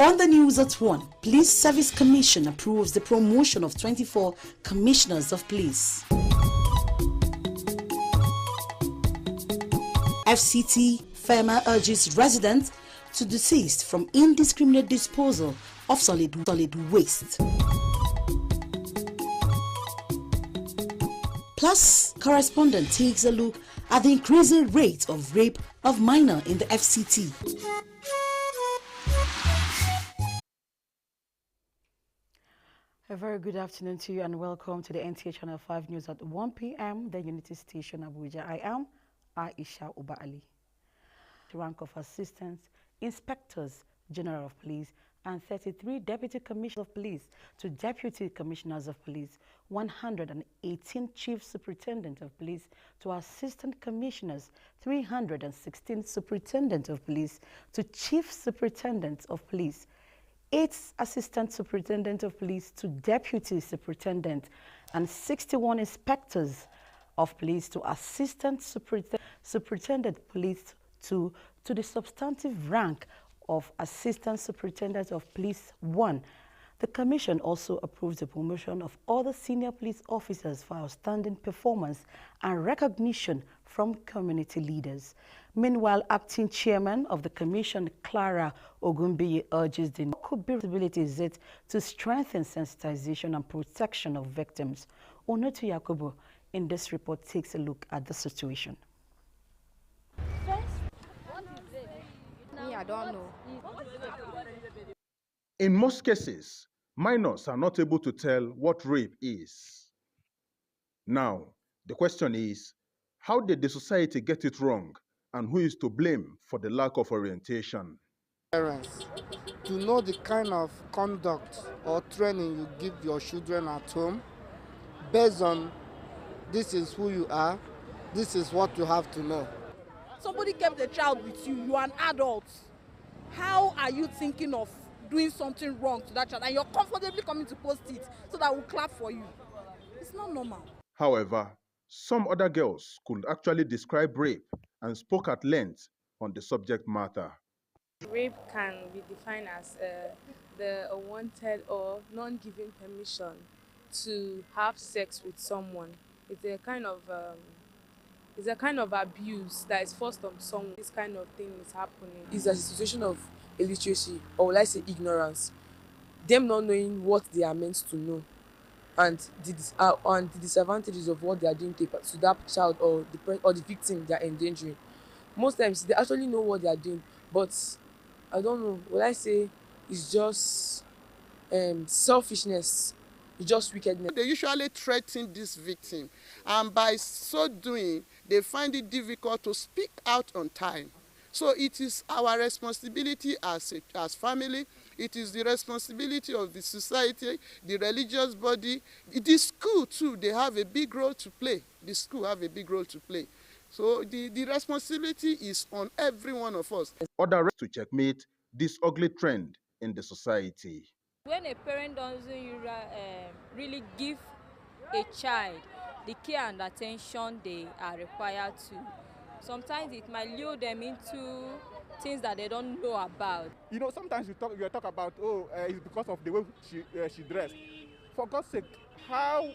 On the news at 1, Police Service Commission approves the promotion of 24 commissioners of police. FCT FEMA urges residents to desist from indiscriminate disposal of solid waste. Plus, correspondent takes a look at the increasing rate of rape of minor in the FCT. A very good afternoon to you and welcome to the NTA Channel 5 News at 1 p.m. the Unity Station Abuja. I am Aisha Uba Ali. The rank of Assistant Inspectors General of Police and 33 Deputy Commissioners of Police to Deputy Commissioners of Police, 118 Chief Superintendent of Police to Assistant Commissioners, 316 Superintendent of Police to Chief Superintendent of Police, 8 Assistant Superintendent of Police to Deputy Superintendent, and 61 Inspectors of Police to Assistant Superintendent of Police to the substantive rank of Assistant Superintendent of Police 1. The Commission also approves the promotion of other senior police officers for outstanding performance and recognition from community leaders. Meanwhile, Acting Chairman of the Commission, Clara Ogumbiye, urges the responsibility is it to strengthen sensitization and protection of victims. Onotu Yakubu in this report takes a look at the situation. I don't know. In most cases, minors are not able to tell what rape is. Now, the question is, how did the society get it wrong, and who is to blame for the lack of orientation? Parents, to know the kind of conduct or training you give your children at home, based on this is who you are, this is what you have to know. Somebody kept a child with you, you are an adult. How are you thinking of doing something wrong to that child and you're comfortably coming to post it so that we'll clap for you? It's not normal. However, some other girls could actually describe rape and spoke at length on the subject matter. Rape can be defined as the unwanted or non-given permission to have sex with someone. It's a kind of abuse that is forced on someone. This kind of thing is happening. It's a situation of illiteracy, or will I say ignorance. Them not knowing what they are meant to know, and the disadvantages of what they are doing to that child or the victim they are endangering. Most times they actually know what they are doing, but I don't know. Will I say it's just selfishness? It's just wickedness. They usually threaten this victim, and by so doing, they find it difficult to speak out on time. So it is our responsibility as family, it is the responsibility of the society, the religious body, the school too, they have a big role to play. The school have a big role to play. So the responsibility is on every one of us. Order to checkmate this ugly trend in the society. When a parent doesn't really give a child the care and attention they are required to, sometimes it might lure them into things that they don't know about. You know, sometimes you talk about, it's because of the way she dressed. For God's sake, how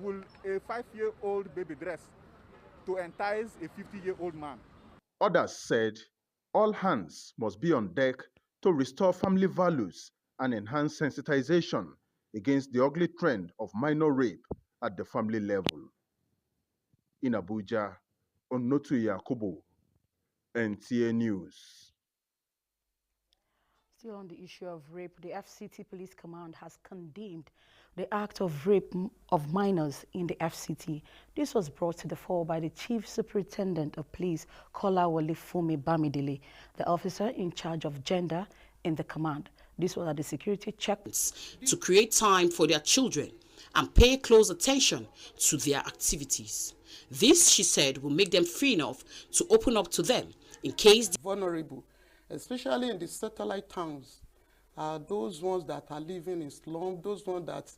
will a 5-year-old baby dress to entice a 50-year-old man? Others said all hands must be on deck to restore family values and enhance sensitization against the ugly trend of minor rape at the family level. In Abuja, Onotu Yakubu, NTA News. Still on the issue of rape, the FCT Police Command has condemned the act of rape of minors in the FCT. This was brought to the fore by the Chief Superintendent of Police, Kolawole Fumi Bamidele, the officer in charge of gender in the command. This was at the security checks to create time for their children and pay close attention to their activities. This, she said, will make them free enough to open up to them in case vulnerable, especially in the satellite towns, those ones that are living in slum, those ones that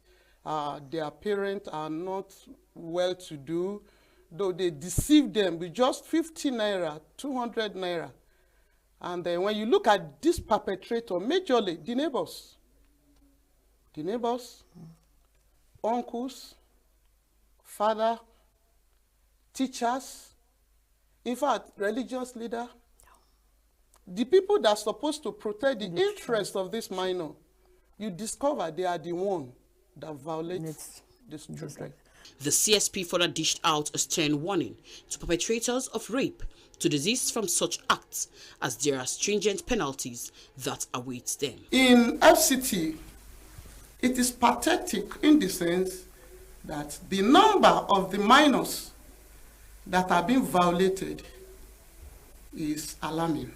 their parents are not well-to-do, though they deceive them with just 50 naira, 200 naira. And then when you look at this perpetrator, majorly the neighbors, uncles, father, teachers, in fact, religious leader, the people that are supposed to protect the interest of this minor, you discover they are the one that violates these children. The CSP further dished out a stern warning to perpetrators of rape to desist from such acts, as there are stringent penalties that await them. In FCT, it is pathetic in the sense that the number of the minors that are being violated is alarming,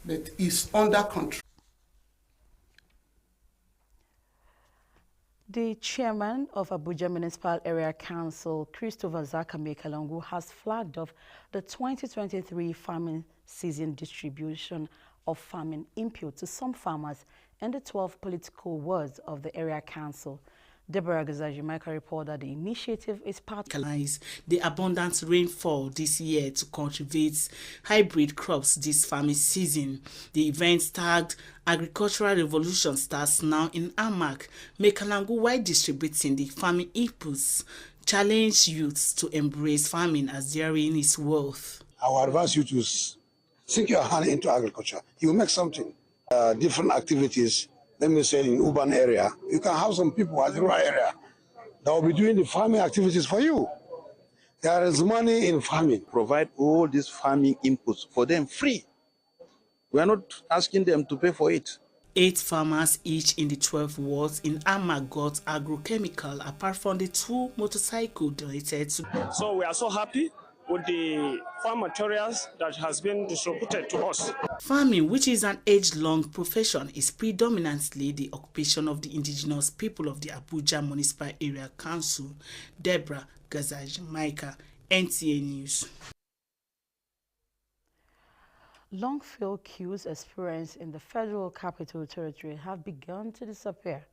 but is under control. The chairman of Abuja Municipal Area Council, Christopher Zakame Kalongo, has flagged off the 2023 farming season distribution of farming input to some farmers in the 12 political wards of the area council. Deborah Gazajimaika reported that the initiative is part of the abundant rainfall this year to cultivate hybrid crops this farming season. The event tagged Agricultural Revolution starts now in Amak. Mekalangu, while distributing the farming inputs, challenge youths to embrace farming as therein is wealth. I would advise you to sink your hand into agriculture. You make something. Different activities. Let me say in urban area, you can have some people at the rural area that will be doing the farming activities for you. There is money in farming. Provide all these farming inputs for them free. We are not asking them to pay for it. 8 farmers each in the 12 wards in Amak got agrochemical, apart from the 2 motorcycle donated to. So we are so happy with the farm materials that has been distributed to us. Farming, which is an age-long profession, is predominantly the occupation of the indigenous people of the Abuja Municipal Area Council. Deborah Gazajimaika, NTA News. Long field queues experienced in the Federal Capital Territory have begun to disappear.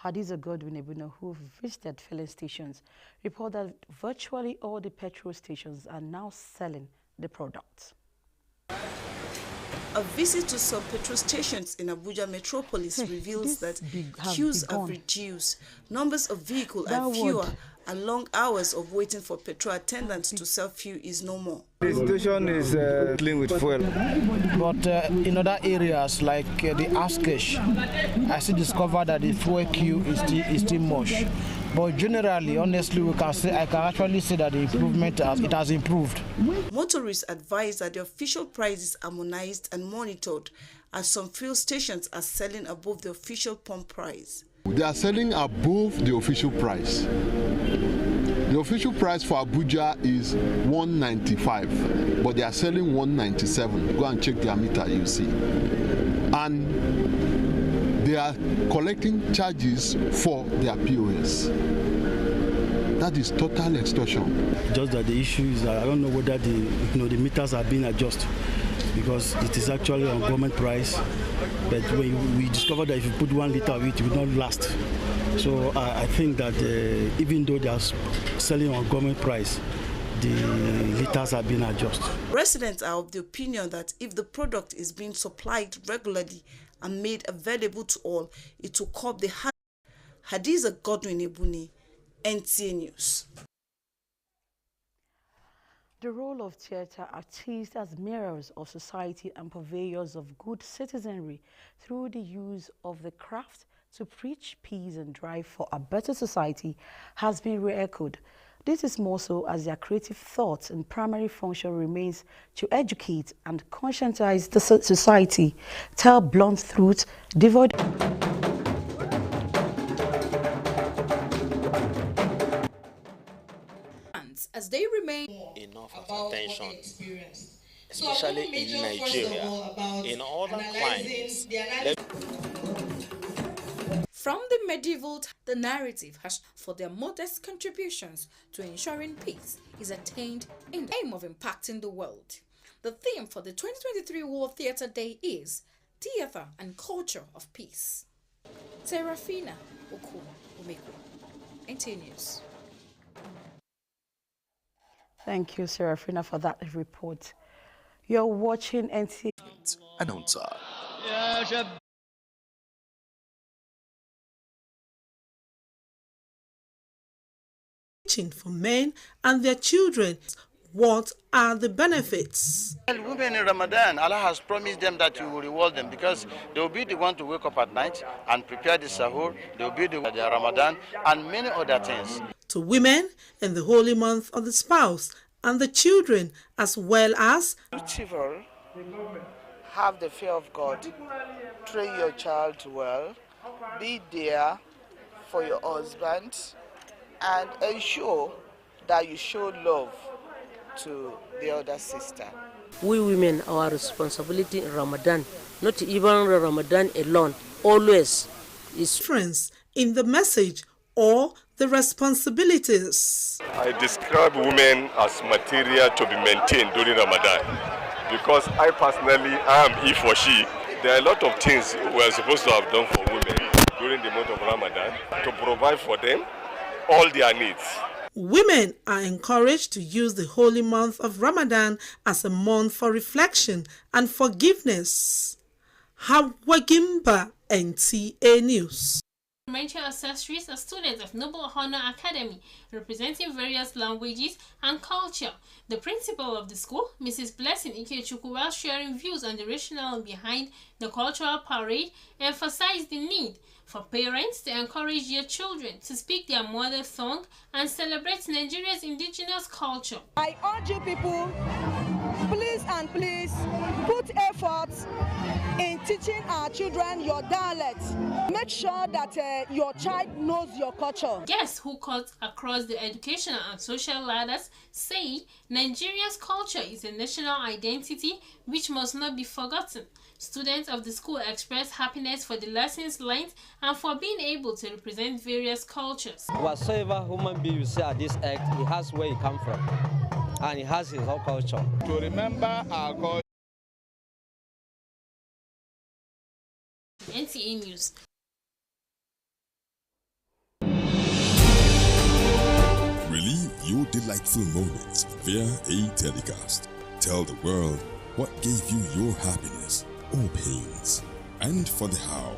Hadiza Godwin Ebuno, who visited filling stations, reported that virtually all the petrol stations are now selling the product. A visit to some petrol stations in Abuja metropolis reveals that queues have reduced, numbers of vehicles are fewer, and long hours of waiting for petrol attendants to sell fuel is no more. The station is filling with fuel. But in other areas like the Askesh, I still discovered that the fuel queue is still much. But generally, honestly, I can actually say that the improvement it has improved. Motorists advise that the official prices are harmonized and monitored, as some fuel stations are selling above the official pump price. They are selling above the official price. The official price for Abuja is 195, but they are selling 197. Go and check their meter, you see. And they are collecting charges for their POS. That is total extortion. Just that the issue is that I don't know whether the meters are being adjusted, because it is actually on government price. But when we discovered that if you put 1 liter of it, it will not last. So I think that even though they are selling on government price, the liters are being adjusted. Residents are of the opinion that if the product is being supplied regularly and made available to all, it will curb the Hadiza Godwin Ebuni, NTA News. The role of theatre artists as mirrors of society and purveyors of good citizenry through the use of the craft to preach peace and drive for a better society has been re-echoed. This is more so as their creative thoughts and primary function remains to educate and conscientize the society, tell blunt truths, devoid as they remain enough attention, especially in Nigeria, in other climes. From the medieval, the narrative has for their modest contributions to ensuring peace is attained in the aim of impacting the world. The theme for the 2023 World Theatre Day is Theatre and Culture of Peace. Serafina Oku-Umeku, NTA News. Thank you, Serafina, for that report. You're watching NTA. announcer. For men and their children, what are the benefits? Well, women in Ramadan, Allah has promised them that He will reward them because they will be the one to wake up at night and prepare the sahur, they will be the Ramadan and many other things. To women in the holy month of the spouse and the children, as well as beautiful, have the fear of God, train your child well, be there for your husband, and ensure that you show love to the other sister. We women, our responsibility in Ramadan, not even Ramadan alone, always is difference in the message or the responsibilities. I describe women as material to be maintained during Ramadan because I personally am he for she. There are a lot of things we are supposed to have done for women during the month of Ramadan to provide for them all their needs. Women are encouraged to use the holy month of Ramadan as a month for reflection and forgiveness. Hawa Gimba, NTA News. Mental accessories are students of Noble Honor Academy, representing various languages and culture. The principal of the school, Mrs. Blessing Ikechukwu, while sharing views on the rationale behind the cultural parade, emphasized the need for parents to encourage their children to speak their mother tongue and celebrate Nigeria's indigenous culture. I urge you people, please and please put effort in teaching our children your dialect. Make sure that your child knows your culture. Guests who cut across the educational and social ladders say Nigeria's culture is a national identity which must not be forgotten. Students of the school express happiness for the lessons learned and for being able to represent various cultures. Whatsoever human being you see at this act, he has where he comes from and he has his own culture. To remember our culture. NTA News. Relive your delightful moments via a telecast. Tell the world what gave you your happiness or pains, and for the how,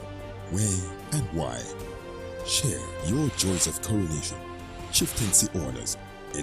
where, and why. Share your joys of coronation, chieftaincy orders,